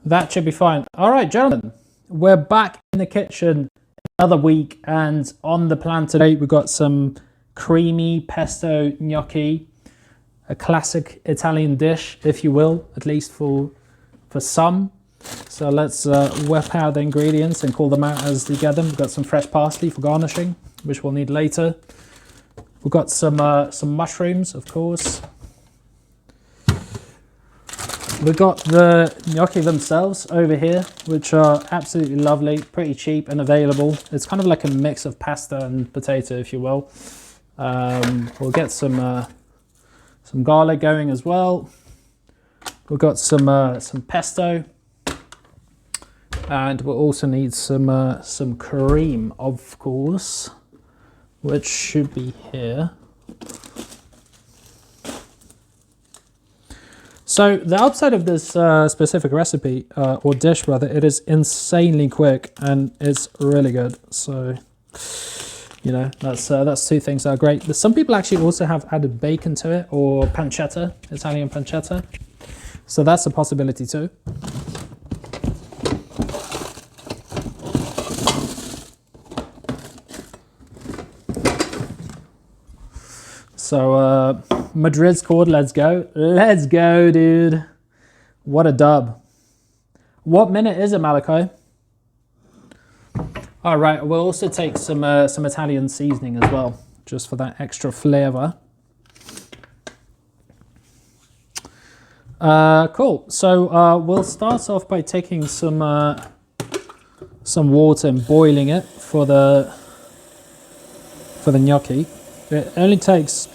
That should be fine. All right, gentlemen, we're back in the kitchen another week, and on the plan today we've got some creamy pesto gnocchi, a classic Italian dish, if you will, at least for some. So let's whip out the ingredients and call them out as we get them. We've got some fresh parsley for garnishing, which we'll need later. We've got some mushrooms, of course. We've got the gnocchi themselves over here, which are absolutely lovely, pretty cheap and available. It's kind of like a mix of pasta and potato, if you will. We'll get some garlic going as well. We've got some pesto, and we'll also need some cream, of course, which should be here. So the upside of this specific recipe, or dish rather, it is insanely quick and it's really good. So, you know, that's two things that are great. Some people actually also have added bacon to it, or pancetta, Italian pancetta. So that's a possibility too. So Madrid's called, let's go. Let's go, dude. What a dub. What minute is it, Malachi? All right, we'll also take some Italian seasoning as well, just for that extra flavor. Cool, so we'll start off by taking some water and boiling it for the gnocchi. It only takes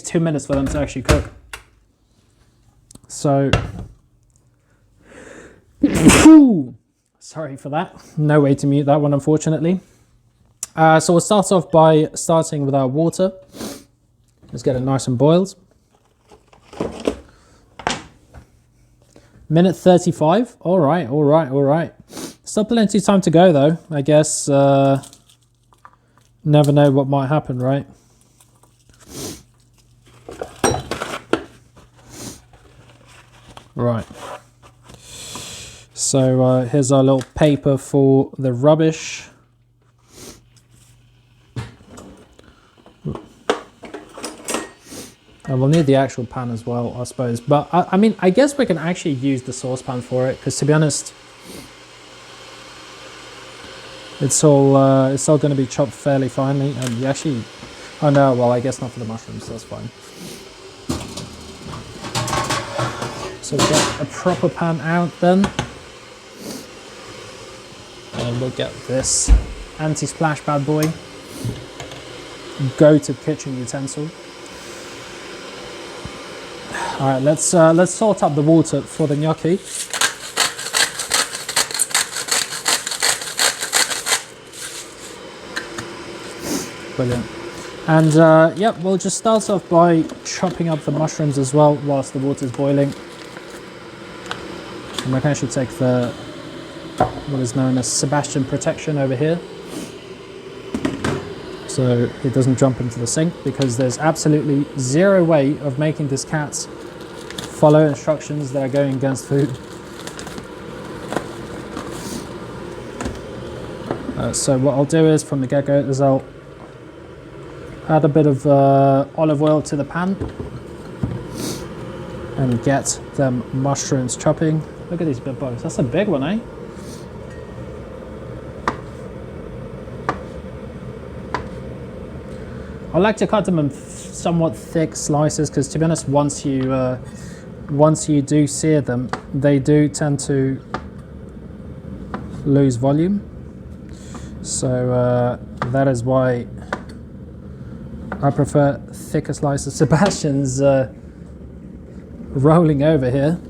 2 minutes for them to actually cook. So, sorry for that. No way to mute that one, unfortunately. So we'll start off by starting with our water. Let's get it nice and boiled. Minute 35. All right, all right, all right. Still plenty of time to go, though. I guess never know what might happen, right? Right. So here's our little paper for the rubbish. And we'll need the actual pan as well, I suppose. But I mean, I guess we can actually use the saucepan for it, because to be honest, it's all going to be chopped fairly finely. And you actually, oh no, well I guess not for the mushrooms. That's fine. So we'll get a proper pan out then, and we'll get this anti-splash bad boy. Go to kitchen utensil. All right, let's salt up the water for the gnocchi. Brilliant. And yep, we'll just start off by chopping up the mushrooms as well whilst the water's boiling. And we can actually take what is known as Sebastian protection over here, so it doesn't jump into the sink, because there's absolutely zero way of making this cat follow instructions that are going against food. So what I'll do is, from the get-go, is I'll add a bit of olive oil to the pan and get them mushrooms chopping. Look at these big bugs. That's a big one, eh? I like to cut them in somewhat thick slices, because to be honest, once you do sear them, they do tend to lose volume. So that is why I prefer thicker slices. Sebastian's rolling over here.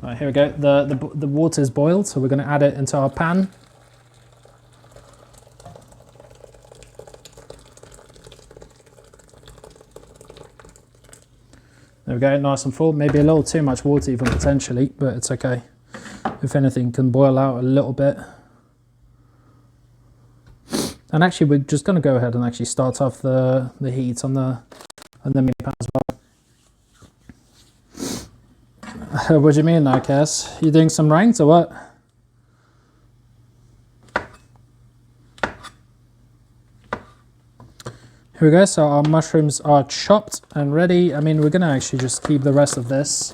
All right, here we go. The water is boiled, so we're going to add it into our pan. There we go, nice and full. Maybe a little too much water even potentially, but it's okay. If anything, can boil out a little bit. And actually, we're just going to go ahead and actually start off the heat on the mini pan as well. What do you mean, I guess? You doing some ranks or what? Here we go, so our mushrooms are chopped and ready. I mean, we're going to actually just keep the rest of this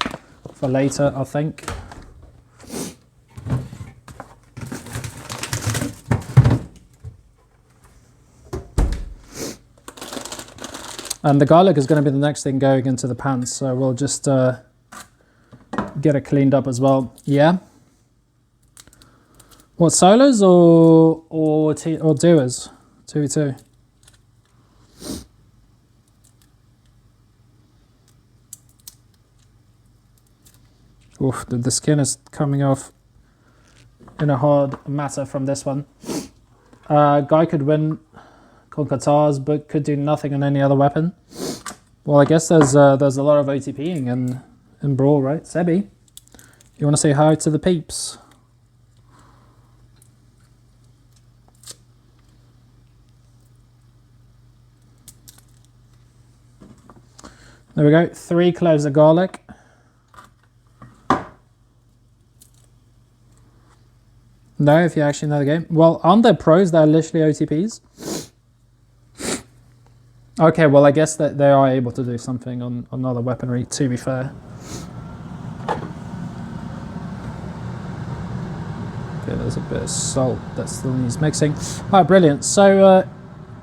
for later, I think. And the garlic is going to be the next thing going into the pan, so we'll just get it cleaned up as well. Yeah? What, solos or duos? 2v2. Oof, the skin is coming off in a hard matter from this one. Guy could win on katars, but could do nothing on any other weapon. Well, I guess there's a lot of OTPing in Brawl, right? Sebi, you want to say hi to the peeps? There we go, 3 cloves of garlic. No, if you actually know the game. Well, aren't there pros that are literally OTPs? Okay, well, I guess that they are able to do something on other weaponry, to be fair. Okay, there's a bit of salt that still needs mixing. All right, brilliant. So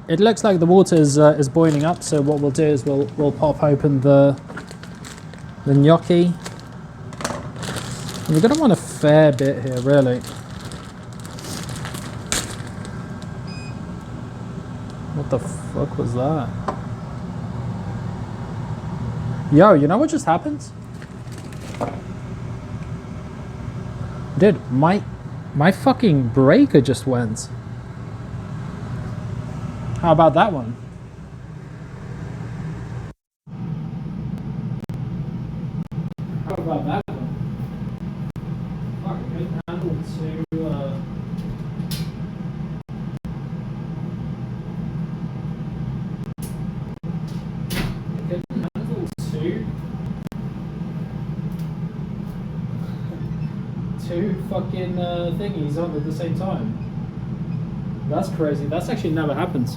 it looks like the water is boiling up. So what we'll do is we'll pop open the gnocchi. And we're going to want a fair bit here, really. What the fuck was that? Yo, you know what just happened? Dude, my fucking breaker just went. How about that one? How about that one? Fuck, good handle to two fucking thingies on at the same time. That's crazy. That's actually never happened.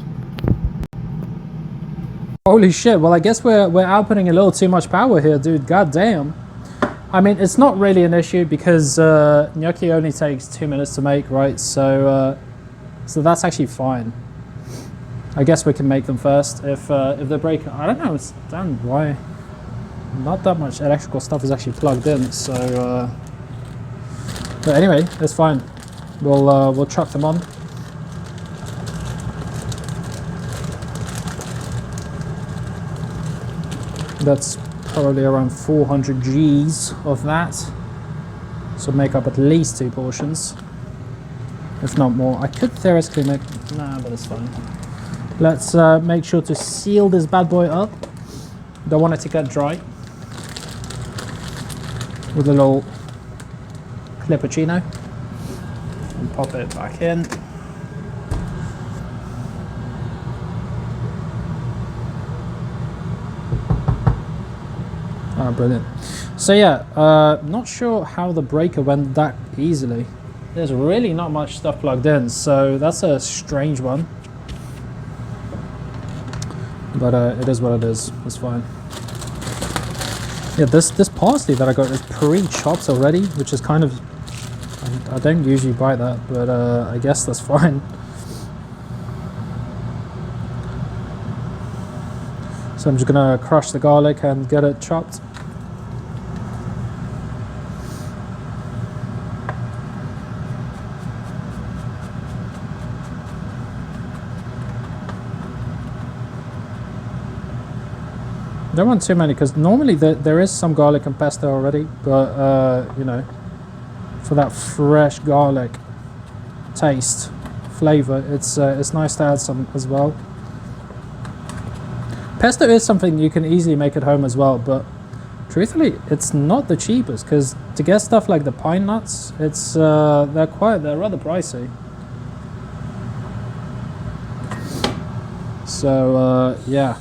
Holy shit. Well, I guess we're outputting a little too much power here, dude. God damn. I mean, it's not really an issue because gnocchi only takes 2 minutes to make, right? So that's actually fine. I guess we can make them first if they're breaking. I don't know. Damn, why? Not that much electrical stuff is actually plugged in, so. But anyway, that's fine. We'll chuck them on. That's probably around 400 Gs of that. So make up at least 2 portions, if not more. I could theoretically make, nah, but it's fine. Let's make sure to seal this bad boy up. Don't want it to get dry. With a little clippuccino. And pop it back in. Ah, brilliant. So yeah, not sure how the breaker went that easily. There's really not much stuff plugged in, so that's a strange one. But it is what it is. It's fine. Yeah, this parsley that I got is pre-chopped already, which is kind of, I don't usually buy that, but I guess that's fine. So I'm just gonna crush the garlic and get it chopped. Don't want too many because normally there is some garlic and pesto already, but you know, for that fresh garlic taste, flavor, it's nice to add some as well. Pesto is something you can easily make at home as well, but truthfully, it's not the cheapest because to get stuff like the pine nuts, it's they're rather pricey. So yeah,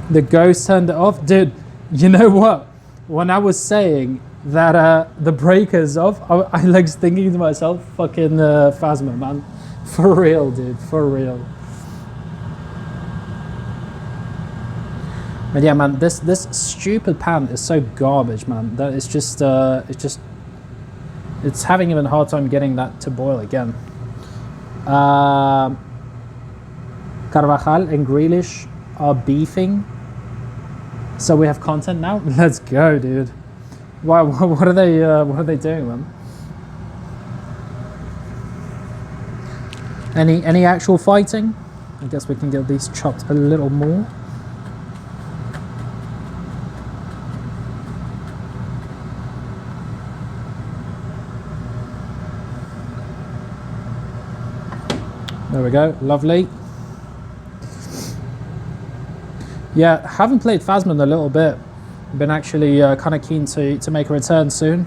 the ghost turned it off, dude. You know what? When I was saying that the breaker's off, I like thinking to myself, fucking Phasma, man, for real, dude, for real. But yeah, man, this stupid pan is so garbage, man. That it's just it's having even a hard time getting that to boil again. Carvajal and Grealish are beefing, so we have content now. Let's go, dude. Wow, what are they doing, man? Any actual fighting? I guess we can get these chopped a little more. There we go, lovely. Yeah, haven't played Phasma in a little bit. Been actually kind of keen to make a return soon.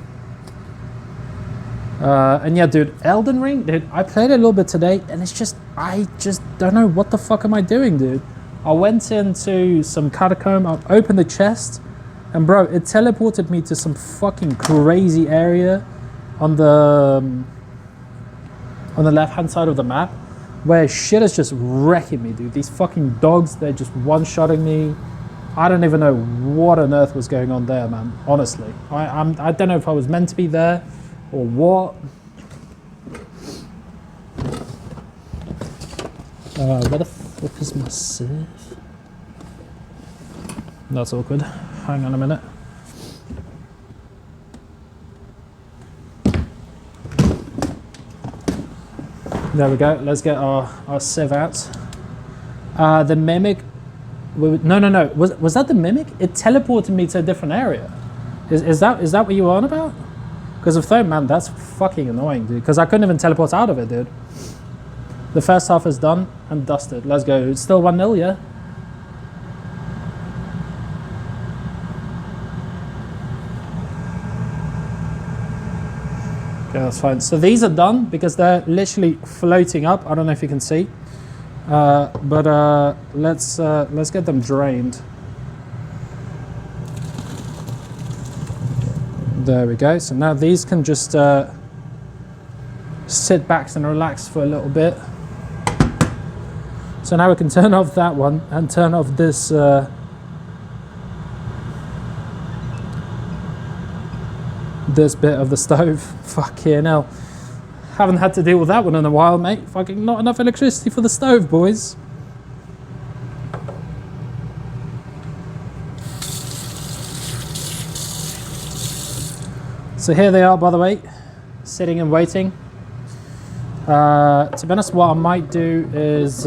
And yeah, dude, Elden Ring, dude, I played it a little bit today, and it's just, I just don't know what the fuck am I doing, dude. I went into some catacomb, I opened the chest, and bro, it teleported me to some fucking crazy area on the left-hand side of the map, where shit is just wrecking me, dude. These fucking dogs, they're just one-shotting me. I don't even know what on earth was going on there, man, honestly. I don't know if I was meant to be there or what. Where the fuck is my save? That's awkward. Hang on a minute. There we go. Let's get our sieve out. The mimic. No. Was that the mimic? It teleported me to a different area. Is that what you were on about? Because if so, man, that's fucking annoying, dude. Because I couldn't even teleport out of it, dude. The first half is done and dusted. Let's go. It's still 1-0, yeah? Okay, that's fine. So these are done because they're literally floating up. I don't know if you can see. But let's get them drained. There we go. So now these can just sit back and relax for a little bit. So now we can turn off that one and turn off this this bit of the stove. Fucking hell. Haven't had to deal with that one in a while, mate. Fucking not enough electricity for the stove, boys. So here they are, by the way, sitting and waiting. To be honest, what I might do is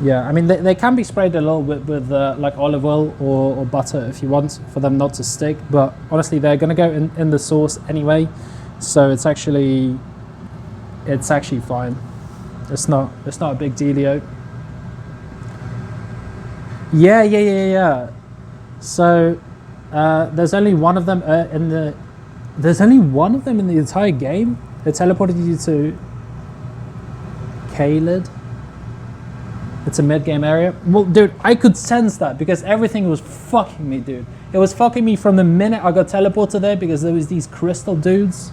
yeah, I mean, they can be sprayed a little bit with like olive oil or butter if you want, for them not to stick. But honestly, they're going to go in the sauce anyway, so it's actually fine. It's not a big dealio. Yeah. So there's only one of them in the entire game. They teleported you to Caelid. It's a mid-game area. Well, dude, I could sense that because everything was fucking me, dude. It was fucking me from the minute I got teleported there because there was these crystal dudes.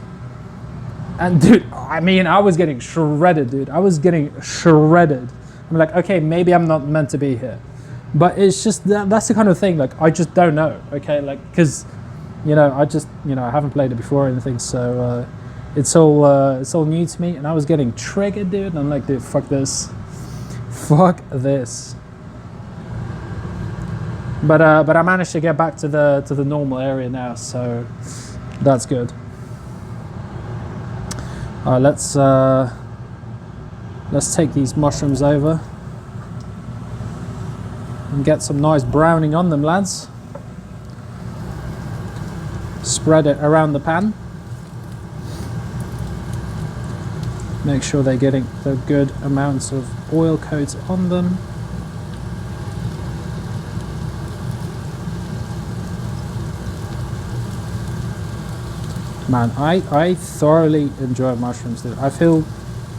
And dude, I mean, I was getting shredded, dude. I was getting shredded. I'm like, okay, maybe I'm not meant to be here. But it's just, that's the kind of thing, like, I just don't know, okay? Like, because, you know, I haven't played it before or anything, so it's all new to me. And I was getting triggered, dude. And I'm like, dude, fuck this. Fuck this. But I managed to get back to the normal area now, so that's good. Let's take these mushrooms over and get some nice browning on them, lads. Spread it around the pan. Make sure they're getting the good amounts of oil coats on them. Man, I thoroughly enjoy mushrooms, dude. I feel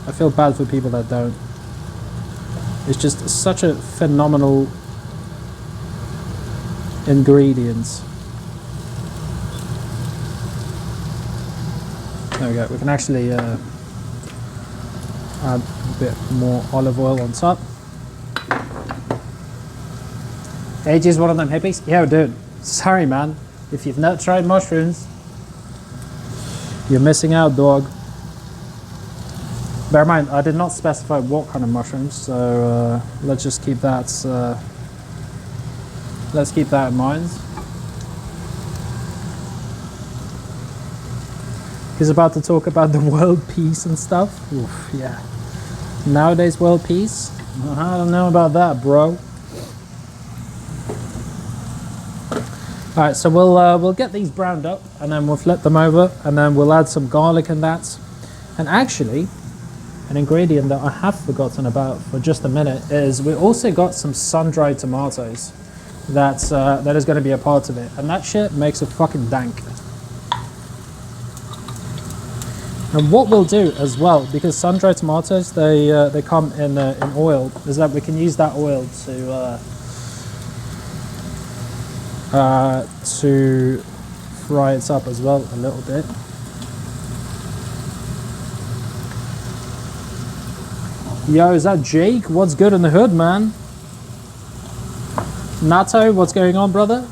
I feel bad for people that don't. It's just such a phenomenal ingredient. There we go. We can actually add a bit more olive oil on top. AJ's one of them hippies? Yeah, dude. Sorry, man. If you've not tried mushrooms, you're missing out, dog. Bear in mind, I did not specify what kind of mushrooms, so let's just keep that. Let's keep that in mind. He's about to talk about the world peace and stuff. Oof, yeah. Nowadays, world peace? I don't know about that, bro. All right, so we'll get these browned up, and then we'll flip them over, and then we'll add some garlic in that. And actually, an ingredient that I have forgotten about for just a minute is we also got some sun-dried tomatoes. That is going to be a part of it, and that shit makes it fucking dank. And what we'll do as well, because sun-dried tomatoes they come in oil, is that we can use that oil to fry it up as well a little bit. Yo, is that Jake? What's good in the hood, man? Nato, what's going on, brother?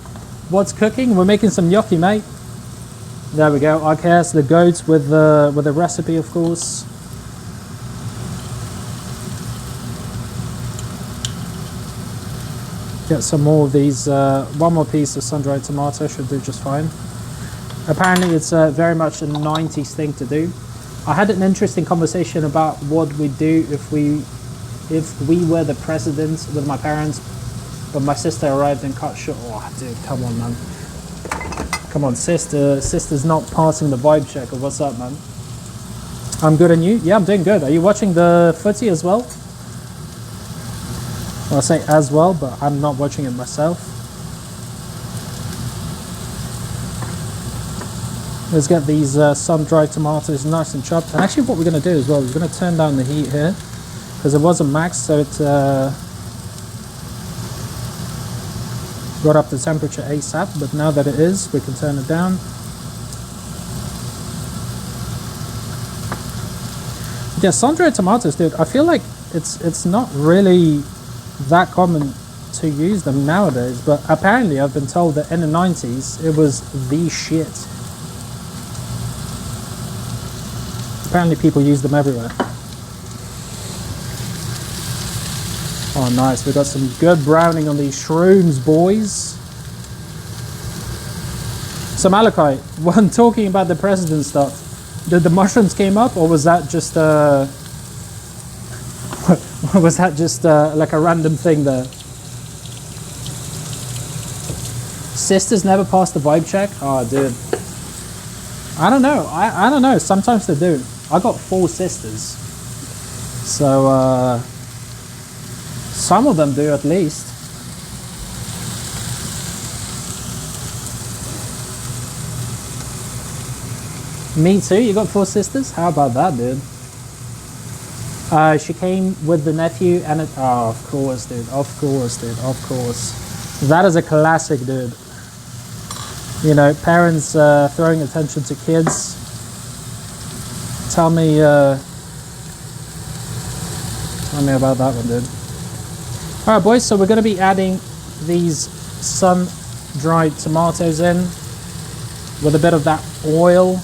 What's cooking? We're making some gnocchi, mate. There we go. Okay, that's the goat with the recipe, of course. Get some more of these. One more piece of sun-dried tomato should do just fine. Apparently, it's very much a 90s thing to do. I had an interesting conversation about what we'd do if we were the president with my parents. But my sister arrived and cut short. Oh, dude, come on, man. Come on, sister. Sister's not passing the vibe check. Or what's up, man? I'm good, and you? Yeah, I'm doing good. Are you watching the footy as well? Well, I say as well, but I'm not watching it myself. Let's get these sun-dried tomatoes nice and chopped. And actually, what we're going to do as well, we're going to turn down the heat here because it wasn't max, so it. Got up the temperature ASAP, but now that it is, we can turn it down. Yeah, sun-dried tomatoes, dude, I feel like it's not really that common to use them nowadays, but apparently I've been told that in the 90s it was the shit. Apparently people use them everywhere. Oh, nice. We got some good browning on these shrooms, boys. So, Malachi, when talking about the president stuff, did the mushrooms came up, or was that just like a random thing there? Sisters never passed the vibe check? Oh, dude. I don't know. I don't know. Sometimes they do. I got 4 sisters. So, some of them do at least. Me too? You got 4 sisters? How about that, dude? She came with the nephew and it... Oh, of course, dude. Of course, dude. Of course. That is a classic, dude. You know, parents throwing attention to kids. Tell me about that one, dude. Alright, boys, so we're going to be adding these sun-dried tomatoes in with a bit of that oil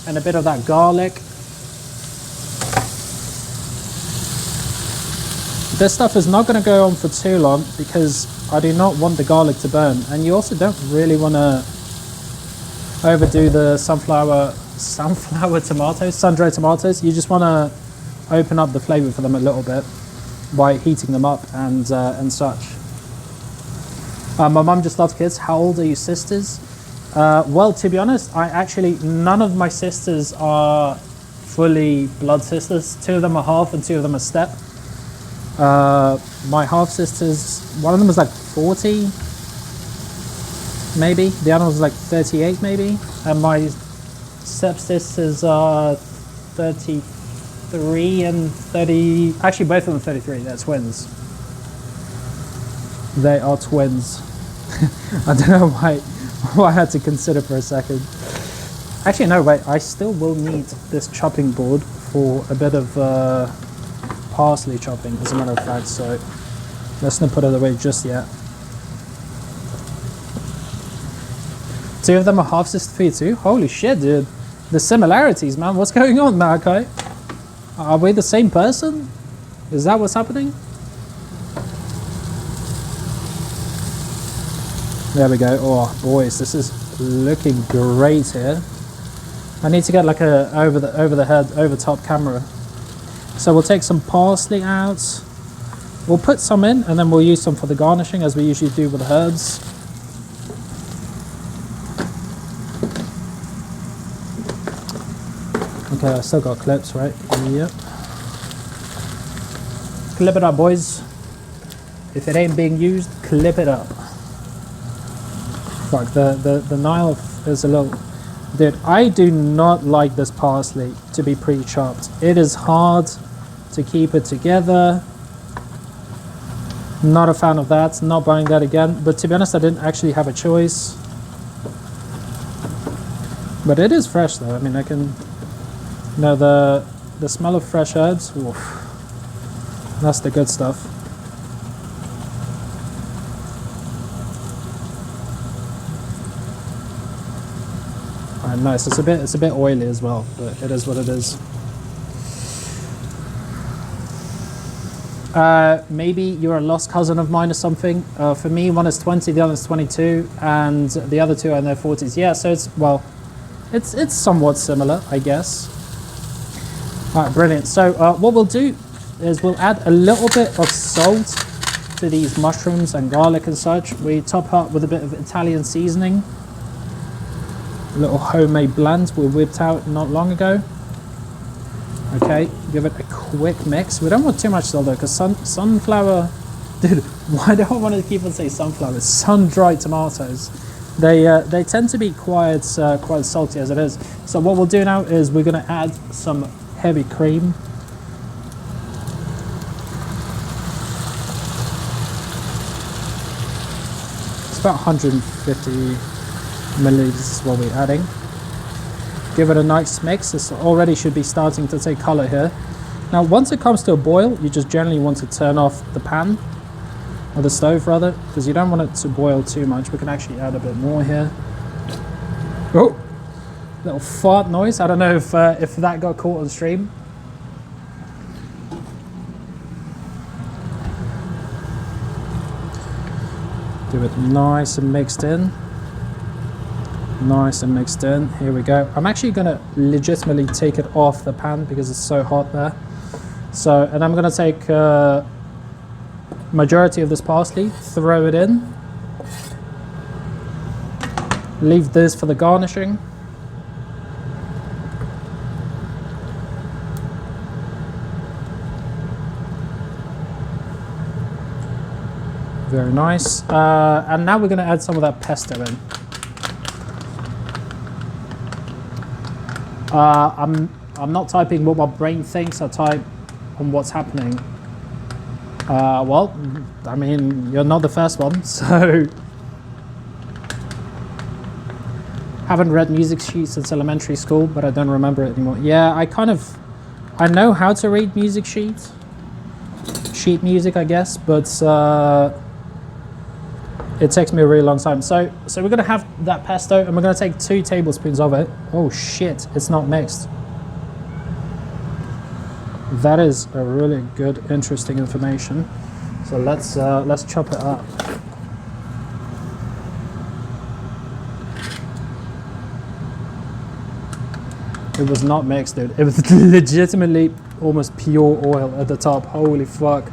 and a bit of that garlic. This stuff is not going to go on for too long because I do not want the garlic to burn, and you also don't really want to overdo the sunflower tomatoes, sun-dried tomatoes. You just want to open up the flavor for them a little bit by heating them up and such. My mum just loves kids. How old are your sisters? Well, to be honest, none of my sisters are fully blood sisters. 2 of them are half and 2 of them are step. My half sisters, one of them was like 40, maybe. The other one was like 38, maybe. And my step sisters are 35 33 and 30. Actually, both of them 33. They're twins. They are twins. I don't know why I had to consider for a second. Actually, no, wait. I still will need this chopping board for a bit of parsley chopping, as a matter of fact. So let's not put it away just yet. Two of them are half sister for you too? Holy shit, dude. The similarities, man. What's going on, Malachi? Are we the same person? Is that what's happening? There we go. Oh, boys, this is looking great here. I need to get like a over the head, over top camera. So we'll take some parsley out. We'll put some in, and then we'll use some for the garnishing, as we usually do with the herbs. Okay, I still got clips, right? Yep. Clip it up, boys. If it ain't being used, clip it up. Fuck, the knife is a little... Dude, I do not like this parsley to be pre-chopped. It is hard to keep it together. Not a fan of that. Not buying that again. But to be honest, I didn't actually have a choice. But it is fresh though. I mean, I can... You know, the smell of fresh herbs, oof, that's the good stuff. Alright, nice. It's a bit oily as well, but it is what it is. Maybe you're a lost cousin of mine or something. For me, one is 20, the other is 22, and the other two are in their 40s. Yeah, so it's somewhat similar, I guess. Alright, brilliant. So what we'll do is we'll add a little bit of salt to these mushrooms and garlic and such. We top up with a bit of Italian seasoning. A little homemade blend we whipped out not long ago. Okay, give it a quick mix. We don't want too much salt though, because sunflower... Dude, why do I want to keep on saying sunflower? Sun-dried tomatoes. They tend to be quite salty as it is. So what we'll do now is we're going to add some heavy cream. It's about 150 milliliters is what we're adding. Give it a nice mix. This already should be starting to take color here. Now once it comes to a boil, you just generally want to turn off the pan, or the stove rather, because you don't want it to boil too much. We can actually add a bit more here. Oh! Little fart noise. I don't know if that got caught on stream. Do it nice and mixed in. Nice and mixed in. Here we go. I'm actually going to legitimately take it off the pan because it's so hot there. So, and I'm going to take majority of this parsley, throw it in. Leave this for the garnishing. Very nice. And now we're going to add some of that pesto in. I'm not typing what my brain thinks. I type on what's happening. Well, I mean, you're not the first one, so... Haven't read music sheets since elementary school, but I don't remember it anymore. Yeah, I know how to read music sheets. Sheet music, I guess, but it takes me a really long time. So we're gonna have that pesto, and we're gonna take 2 tablespoons of it. Oh shit, it's not mixed. That is a really good, interesting information. So let's chop it up. It was not mixed, dude. It was legitimately almost pure oil at the top. Holy fuck.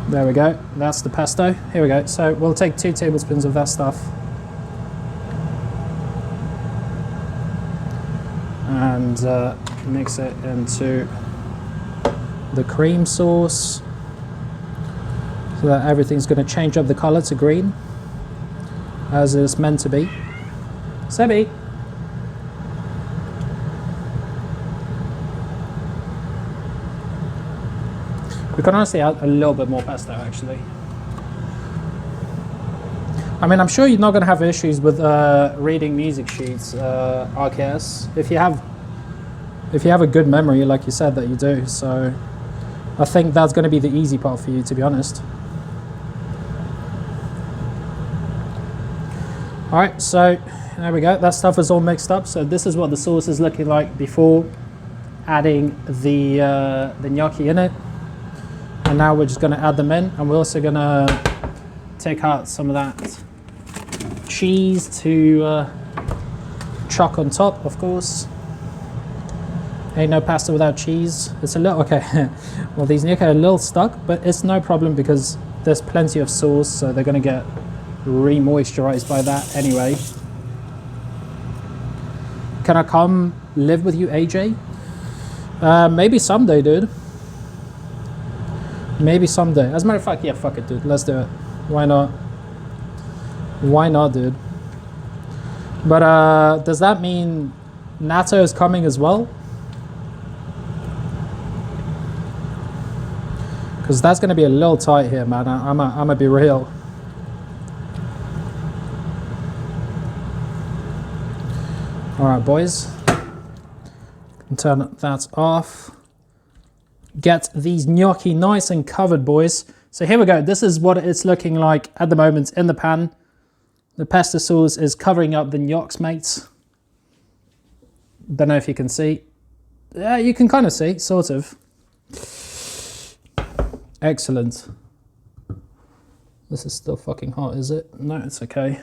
There we go. That's the pesto. Here we go. So we'll take 2 tablespoons of that stuff. And mix it into the cream sauce so that everything's going to change up the color to green. as it's meant to be. Sebi. We can honestly add a little bit more pesto actually. I mean, I'm sure you're not going to have issues with reading music sheets, RKS, if you have a good memory, like you said that you do. So I think that's going to be the easy part for you, to be honest. All right, so there we go. That stuff is all mixed up. So this is what the sauce is looking like before adding the gnocchi in it. And now we're just going to add them in, and we're also going to take out some of that cheese to chuck on top, of course. Ain't no pasta without cheese. It's a little, okay, well these gnocchi are a little stuck, but it's no problem because there's plenty of sauce, so they're gonna get re-moisturized by that anyway. Can I come live with you, AJ? Maybe someday, dude. Maybe someday. As a matter of fact, yeah, fuck it, dude. Let's do it. Why not? Why not, dude? But does that mean natto is coming as well? Because that's going to be a little tight here, man. I'm gonna be real. All right, boys. Turn that off. Get these gnocchi nice and covered, boys. So here we go. This is what it's looking like at the moment in the pan. The pesto sauce is covering up the gnocchs, mates. Don't know if you can see. Yeah, you can kind of see, sort of. Excellent. This is still fucking hot, is it? No, it's okay.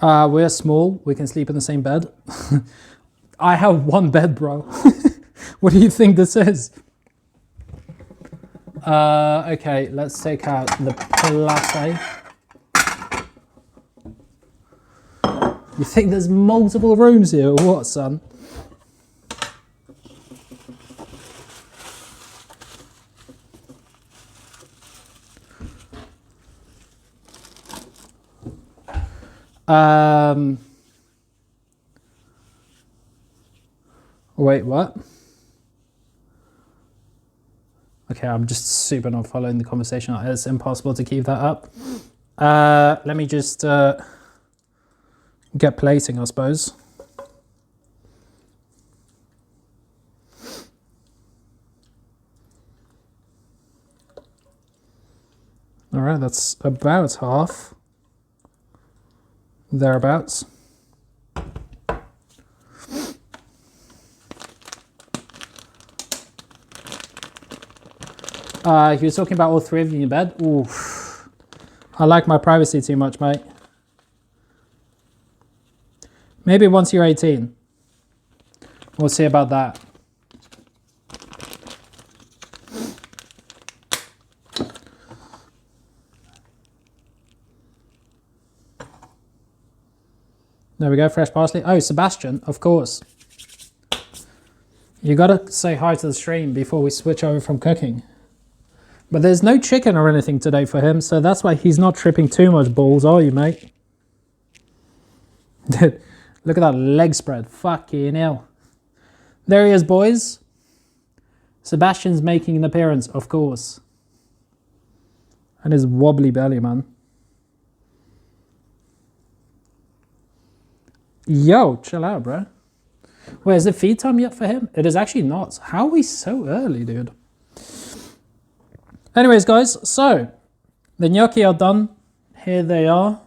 We're small. We can sleep in the same bed. I have one bed, bro. What do you think this is? Okay, let's take out the platte. You think there's multiple rooms here or what, son? Wait, what? Okay, I'm just super not following the conversation. It's impossible to keep that up. Let me just get plating, I suppose. All right, that's about half. Thereabouts. He was talking about all three of you in bed. Oof. I like my privacy too much, mate. Maybe once you're 18. We'll see about that. There we go, fresh parsley. Oh, Sebastian, of course. You gotta say hi to the stream before we switch over from cooking. But there's no chicken or anything today for him, so that's why he's not tripping too much balls, are you, mate? Dude, look at that leg spread. Fucking hell. There he is, boys. Sebastian's making an appearance, of course. And his wobbly belly, man. Yo, chill out, bro. Wait, is it feed time yet for him? It is actually not. How are we so early, dude? Anyways, guys, so the gnocchi are done. Here they are.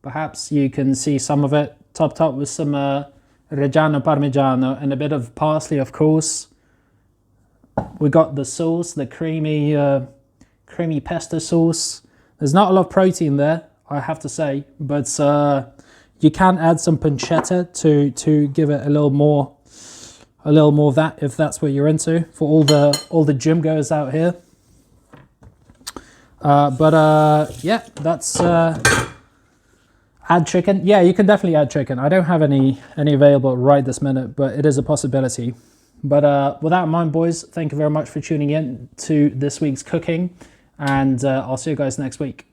Perhaps you can see some of it topped up with some Reggiano Parmigiano and a bit of parsley, of course. We got the sauce, the creamy pesto sauce. There's not a lot of protein there, I have to say, but you can add some pancetta to give it a little more of that if that's what you're into for all the gym goers out here. Yeah, that's Add chicken? Yeah, you can definitely add chicken. I don't have any available right this minute, but it is a possibility. But with that in mind, boys, thank you very much for tuning in to this week's cooking, and I'll see you guys next week.